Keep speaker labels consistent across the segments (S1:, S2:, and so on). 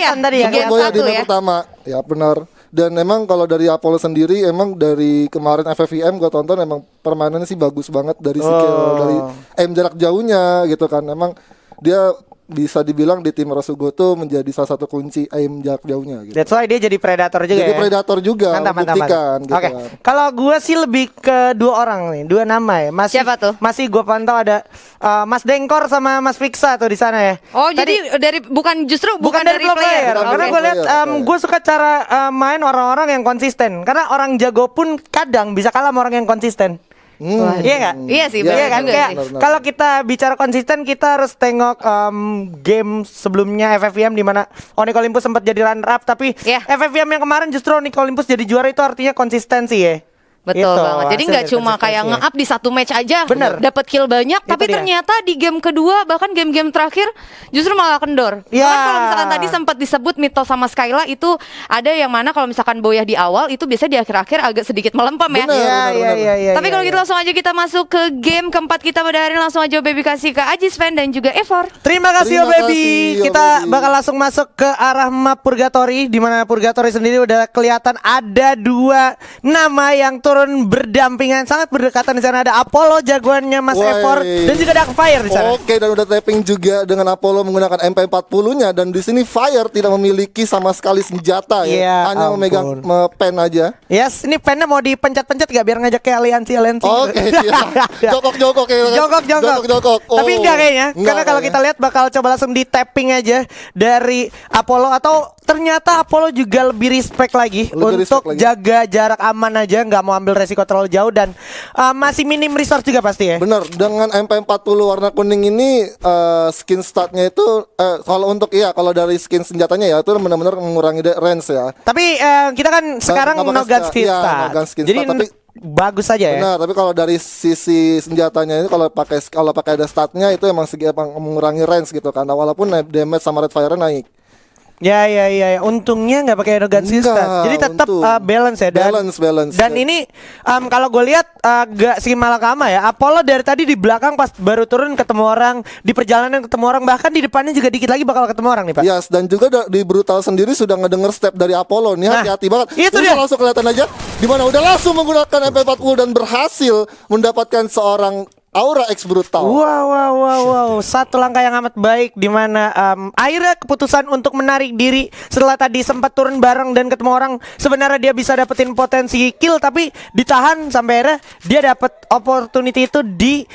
S1: kelihatan tadi ya.
S2: Goyah di map pertama. Ya benar. Dan emang kalau dari Apollo sendiri, emang dari kemarin FFVM gue tonton emang permainannya sih bagus banget dari skill, dari aim jarak jauhnya gitu kan. Emang dia bisa dibilang di tim Rasugo tuh menjadi salah satu kunci aim jarak jauhnya gitu.
S1: That's why dia jadi predator juga.
S2: Jadi predator juga, membuktikan gitu
S1: Oke.
S2: kan.
S1: Kalau gue sih lebih ke 2 orang nih, 2 nama ya.
S3: Siapa tuh?
S1: Masih gue pantau ada Mas Dengkor sama Mas Fiksa tuh di sana ya.
S3: Oh, jadi dari bukan dari player.
S1: Karena gue lihat gue suka cara main orang-orang yang konsisten. Karena orang jago pun kadang bisa kalah sama orang yang konsisten. Iya nggak?
S3: Iya sih,
S1: iya kan?
S3: juga sih.
S1: Kalau kita bicara konsisten, kita harus tengok game sebelumnya FFVM di mana Onyx Olympus sempat jadi runner up, tapi FFVM yang kemarin justru Onyx Olympus jadi juara, itu artinya konsistensi ya.
S3: Betul banget. Jadi nggak cuma kayak nge-up di satu match aja, dapat kill banyak, tapi ternyata di game kedua bahkan game-game terakhir justru malah kendor. Kan kalau misalkan tadi sempat disebut Mito sama Skyla itu ada yang mana kalau misalkan Boyah di awal itu biasanya di akhir-akhir agak sedikit melempem ya.
S1: Iya.
S3: Tapi kalau gitu langsung aja kita masuk ke game keempat kita pada hari ini. Langsung aja Baby kasih ke Ajis Fan dan juga Evor.
S1: Terima kasih Baby. Kita bakal langsung masuk ke arah map Purgatory, di mana Purgatory sendiri udah kelihatan ada 2 nama yang turun berdampingan, sangat berdekatan. Di sana ada Apollo jagoannya Mas Evor dan juga ada Fire di sana.
S2: Oke, dan udah tapping juga dengan Apollo menggunakan MP40-nya, dan di sini Fire tidak memiliki sama sekali senjata ya. Hanya memegang pen aja.
S1: Yes, ini pennya mau dipencet-pencet gak biar ngajak ke aliansi.
S2: Oke, jokok ya. Jokok.
S1: Tapi enggak kayaknya. Karena kalau kita lihat bakal coba langsung di tapping aja dari Apollo, atau ternyata Apollo juga lebih respect lagi untuk jaga jarak aman aja, nggak mau ambil resiko terlalu jauh, dan masih minim resource juga pasti ya.
S2: Bener, dengan MP40 warna kuning ini skin statnya itu kalau dari skin senjatanya ya itu benar-benar mengurangi range ya.
S1: Tapi kita kan sekarang no gun skin stat. Jadi tapi bagus saja ya.
S2: Benar, tapi kalau dari sisi senjatanya ini kalau pakai ada statnya itu emang mengurangi range gitu kan. Walaupun damage sama red fire naik.
S1: Ya. Untungnya nggak pakai no gun stat. Jadi tetap balance ya.
S2: Balance.
S1: Dan ini kalau gue lihat agak si malakama ya. Apollo dari tadi di belakang pas baru turun ketemu orang, di perjalanan ketemu orang, bahkan di depannya juga dikit lagi bakal ketemu orang nih Pak.
S2: Yes, dan juga di Brutal sendiri sudah ngedenger step dari Apollo nih, hati-hati banget.
S1: Itu dia
S2: langsung kelihatan aja dimana udah langsung menggunakan MP40 dan berhasil mendapatkan seorang Aura X Brutal.
S1: Wow. Satu langkah yang amat baik, di mana akhirnya keputusan untuk menarik diri setelah tadi sempat turun bareng dan ketemu orang. Sebenarnya dia bisa dapetin potensi kill, tapi ditahan sampai akhirnya dia dapat opportunity itu di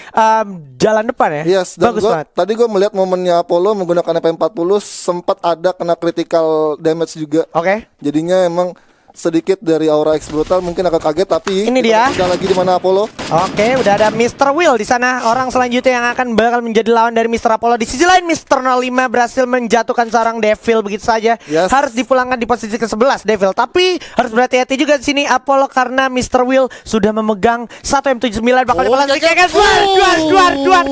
S1: jalan depan ya.
S2: Yes, dan
S1: bagus banget.
S2: Tadi gue melihat momennya Apollo menggunakan MP40 sempat ada kena critical damage juga.
S1: Oke.
S2: Jadinya emang sedikit dari Aura X Brutal mungkin agak kaget, tapi
S1: ini dia
S2: udah lagi di mana Apollo.
S1: Oke, udah ada Mr. Will di sana, orang selanjutnya yang akan bakal menjadi lawan dari Mr. Apollo. Di sisi lain Mr. 05 berhasil menjatuhkan seorang Devil begitu saja. Harus dipulangkan di posisi ke-11 Devil, tapi harus berhati-hati juga di sini Apollo karena Mr. Will sudah memegang 1 M79 bakal dibalas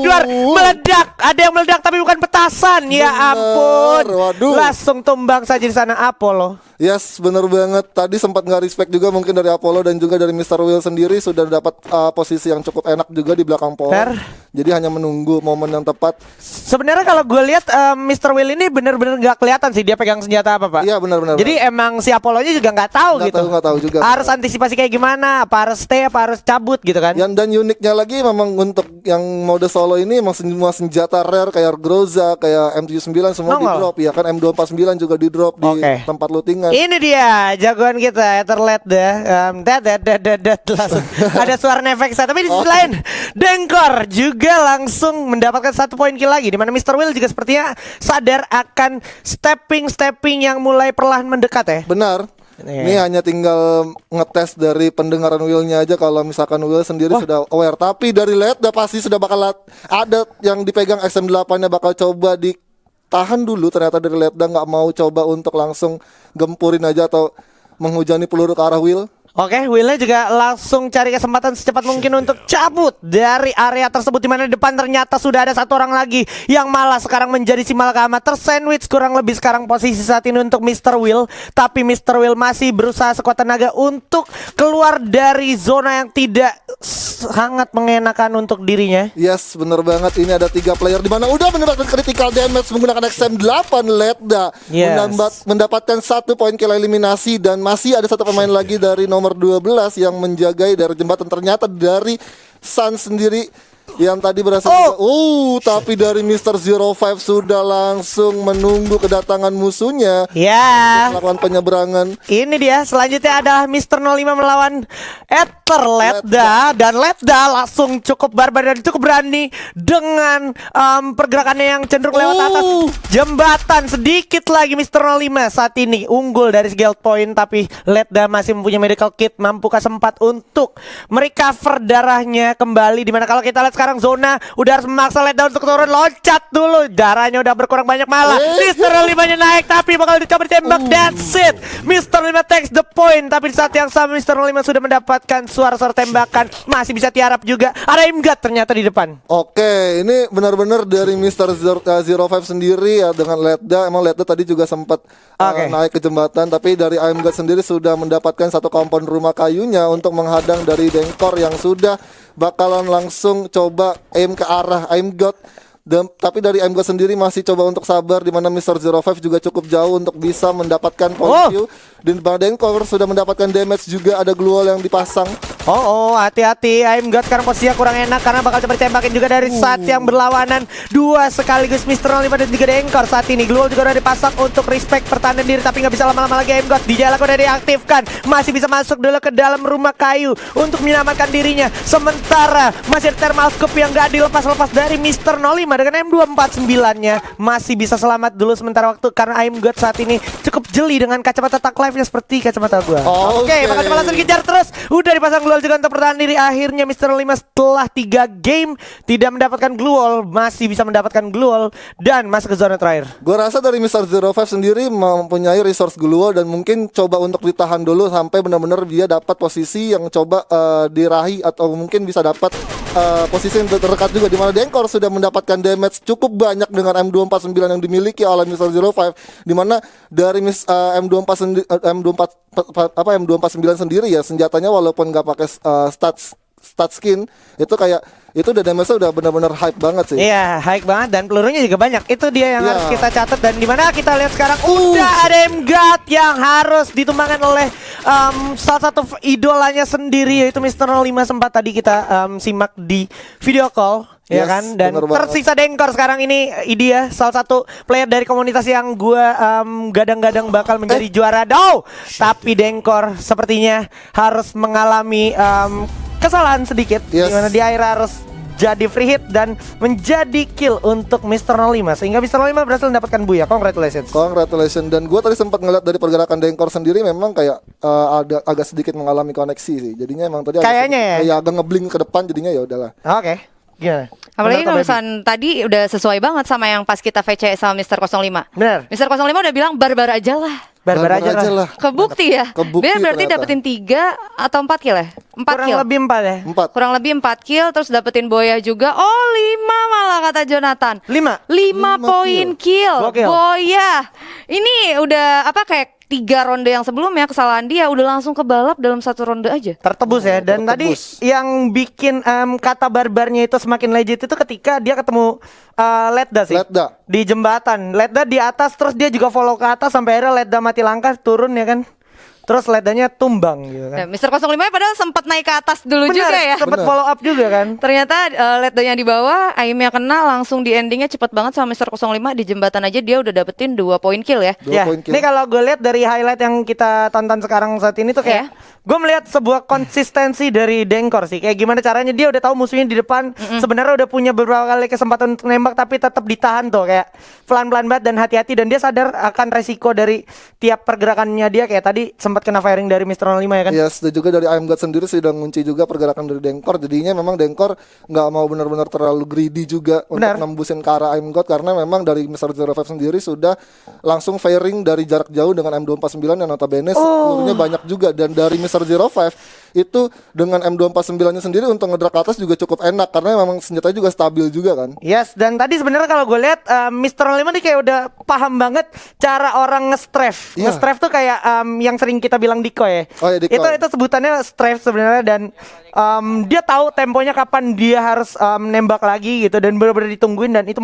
S1: duar meledak. Ada yang meledak tapi bukan petasan. Ya ampun. Langsung tumbang saja di sana Apollo.
S2: Yes, bener banget. Tadi sempat nggak respect juga mungkin dari Apollo dan juga dari Mr. Will sendiri sudah dapat posisi yang cukup enak juga di belakang pole. Jadi hanya menunggu momen yang tepat.
S1: Sebenarnya kalau gue lihat Mr. Will ini bener-bener nggak kelihatan sih dia pegang senjata apa Pak.
S2: Iya benar-benar.
S1: Jadi emang si Apollo-nya juga nggak tahu gitu.
S2: Nggak tahu juga.
S1: Harus antisipasi kayak gimana? Apa harus stay? Apa harus cabut gitu kan?
S2: Dan uniknya lagi memang untuk yang mode solo ini emang semua senjata rare kayak Groza, kayak M79 semua di drop ya kan. M249 juga di drop di tempat looting.
S1: Ini dia jagoan kita, Etherlet dah. Langsung ada suara Nefexa. Tapi di sisi lain Dengkor juga langsung mendapatkan 1 poin kill lagi, di mana Mr. Will juga sepertinya sadar akan stepping yang mulai perlahan mendekat ya.
S2: Benar. Ini hanya tinggal ngetes dari pendengaran Will-nya aja. Kalau misalkan Will sendiri sudah aware, tapi dari LED udah pasti sudah bakal ada yang dipegang XM8-nya bakal coba tahan dulu. Ternyata dari Letda nggak mau coba untuk langsung gempurin aja atau menghujani peluru ke arah Will.
S1: Oke, Willnya juga langsung cari kesempatan secepat mungkin untuk cabut dari area tersebut, di mana di depan ternyata sudah ada 1 orang lagi yang malah sekarang menjadi si malakama tersandwich kurang lebih sekarang posisi saat ini untuk Mr. Will. Tapi Mr. Will masih berusaha sekuat tenaga untuk keluar dari zona yang tidak sangat mengenakan untuk dirinya.
S2: Yes, bener banget. Ini ada 3 player di mana udah mendapatkan critical damage menggunakan XM8 Letda. Mendapatkan 1 poin kill eliminasi dan masih ada 1 pemain lagi dari nomor 12 yang menjagai dari jembatan. Ternyata dari Sun sendiri yang tadi berhasil tapi dari Mr. 05 sudah langsung menunggu kedatangan musuhnya. Melakukan penyeberangan. Ini
S1: dia, selanjutnya adalah Mr. 05 melawan Ether Letda. Dan Letda langsung cukup barbar dan cukup berani dengan pergerakannya yang cenderung lewat atas jembatan. Sedikit lagi Mr. 05 saat ini unggul dari skill point, tapi Letda masih mempunyai medical kit, mampukah sempat untuk merecover darahnya kembali. Dimana kalau kita lihat sekarang zona udah harus memaksa Letda untuk turun, loncat dulu, darahnya udah berkurang banyak malah. Mr. 05-nya naik tapi bakal dicoba ditembak. That's it, Mr. 05 takes the point. Tapi di saat yang sama Mr. 05 sudah mendapatkan suara-suara tembakan, masih bisa tiarap juga. Ada Imgat ternyata di depan.
S2: Oke, ini benar-benar dari Mr. 05 sendiri ya dengan Letda. Emang Letda tadi juga sempat naik ke jembatan, tapi dari Imgat sendiri sudah mendapatkan 1 kompon rumah kayunya untuk menghadang dari Dengkor yang sudah bakalan langsung coba aim ke arah Imgat. Tapi dari Imgat sendiri masih coba untuk sabar, di mana Mr. 05 juga cukup jauh untuk bisa mendapatkan point view. Dan Dengkor sudah mendapatkan damage juga, ada glue wall yang dipasang.
S1: Hati-hati, Imgat sekarang posisinya kurang enak karena bakal coba ditembakin juga dari saat yang berlawanan. 2 sekaligus Mr. 05 dan juga Dengkor saat ini. Glue wall juga udah dipasang untuk respect pertahanan diri, tapi nggak bisa lama-lama lagi. Imgat di jalan udah diaktifkan, masih bisa masuk dulu ke dalam rumah kayu untuk menyelamatkan dirinya. Sementara masih ada thermal scope yang gak dilepas-lepas dari Mr. 05 dengan M249-nya. Masih bisa selamat dulu sementara waktu karena Imgat saat ini cukup jeli dengan kacamata tak live-nya seperti kacamata gua. Oke, bakal coba langsung dikejar terus. Udah dipasang glue wall juga untuk pertahanan diri. Akhirnya Mr. 05 setelah 3 game tidak mendapatkan glue wall, masih bisa mendapatkan glue wall dan masuk ke zona terakhir.
S2: Gua rasa dari Mr. 05 sendiri mempunyai resource glue wall dan mungkin coba untuk ditahan dulu sampai benar-benar dia dapat posisi yang coba dirahi, atau mungkin bisa dapat posisi yang terdekat juga, di mana Dengkor sudah mendapatkan damage cukup banyak dengan M249 yang dimiliki oleh Mr. 05, di mana dari M249 sendiri ya, senjatanya walaupun nggak pakai stat skin, itu udah damage-nya udah benar-benar hype banget sih.
S1: Iya, hype banget dan pelurunya juga banyak. Itu dia yang harus kita catat. Dan dimana kita lihat sekarang udah ada Imgat yang harus ditumbangkan oleh salah satu idolanya sendiri, yaitu Mr. 05. Sempat tadi kita simak di video call. Ya kan, dan tersisa Dengkor sekarang ini dia salah satu player dari komunitas yang gua gadang-gadang bakal menjadi juara. Tapi Dengkor sepertinya harus mengalami kesalahan sedikit, di mana di akhir harus jadi free hit dan menjadi kill untuk Mr. 05, sehingga Mr. 05 berhasil mendapatkan buya. Congratulations.
S2: Dan gue tadi sempat ngeliat dari pergerakan Dengkor sendiri memang kayak agak sedikit mengalami koneksi sih. Jadinya emang tadi
S1: kayaknya
S2: agak ngeblink ke depan, jadinya ya udahlah.
S1: Oke. Gimana?
S3: Apalagi kalau misalnya tadi udah sesuai banget sama yang pas kita VC sama Mr. 05.
S1: Bener.
S3: Mr. 05 udah bilang barbar aja lah.
S1: Barbar aja lah.
S3: Kebukti ya. Dia berarti dapetin 3 atau 4 kill ya? 4 kill.
S1: Kurang lebih 4 ya.
S2: 4.
S3: Kurang lebih 4 kill, terus dapetin Boya juga. 5 malah kata Jonathan. 5 poin kill. Boya. Ini udah kayak 3 ronde yang sebelumnya kesalahan dia udah langsung kebalap dalam 1 ronde aja.
S1: Tertebus ya. Dan tadi yang bikin kata barbarnya itu semakin legit itu ketika dia ketemu Letda sih. Di jembatan. Letda di atas, terus dia juga follow ke atas sampai akhirnya Letda mati langkah turun ya kan. Terus Leddanya tumbang gitu kan.
S3: Mr. 05 padahal sempat naik ke atas dulu juga ya.
S1: Sempat follow up juga kan.
S3: Ternyata Leddanya di bawah, aimnya kena, langsung di endingnya cepet banget sama Mr. 05. Di jembatan aja dia udah dapetin 2 poin kill ya.
S1: Ini kalau gue lihat dari highlight yang kita tonton sekarang saat ini tuh kayak gue melihat sebuah konsistensi dari Dengkor sih. Kayak gimana caranya dia udah tahu musuhnya di depan. Sebenarnya udah punya beberapa kali kesempatan untuk nembak, tapi tetap ditahan tuh kayak pelan-pelan banget dan hati-hati. Dan dia sadar akan resiko dari tiap pergerakannya dia. Kayak tadi sempat kena firing dari Mr. 05 ya kan.
S2: Yes, dan juga dari Imgat sendiri sudah ngunci juga pergerakan dari Dengkor. Jadinya memang Dengkor nggak mau benar-benar terlalu greedy juga untuk nembusin ke arah Imgat, karena memang dari Mr. 05 sendiri sudah langsung firing dari jarak jauh dengan M249 yang notabene pelurunya banyak juga. Dan dari Mr. 05 itu dengan M249-nya sendiri untuk ngedrak ke atas juga cukup enak karena memang senjatanya juga stabil juga kan.
S1: Yes, dan tadi sebenarnya kalau gue lihat Mr. 05 nih kayak udah paham banget cara orang nge-strafe.
S2: Iya.
S1: Nge-strafe tuh kayak yang sering kita bilang decoy ya.
S2: Oh ya, decoy.
S1: Itu sebutannya strafe sebenarnya, dan dia tahu temponya kapan dia harus nembak lagi gitu, dan benar-benar ditungguin, dan itu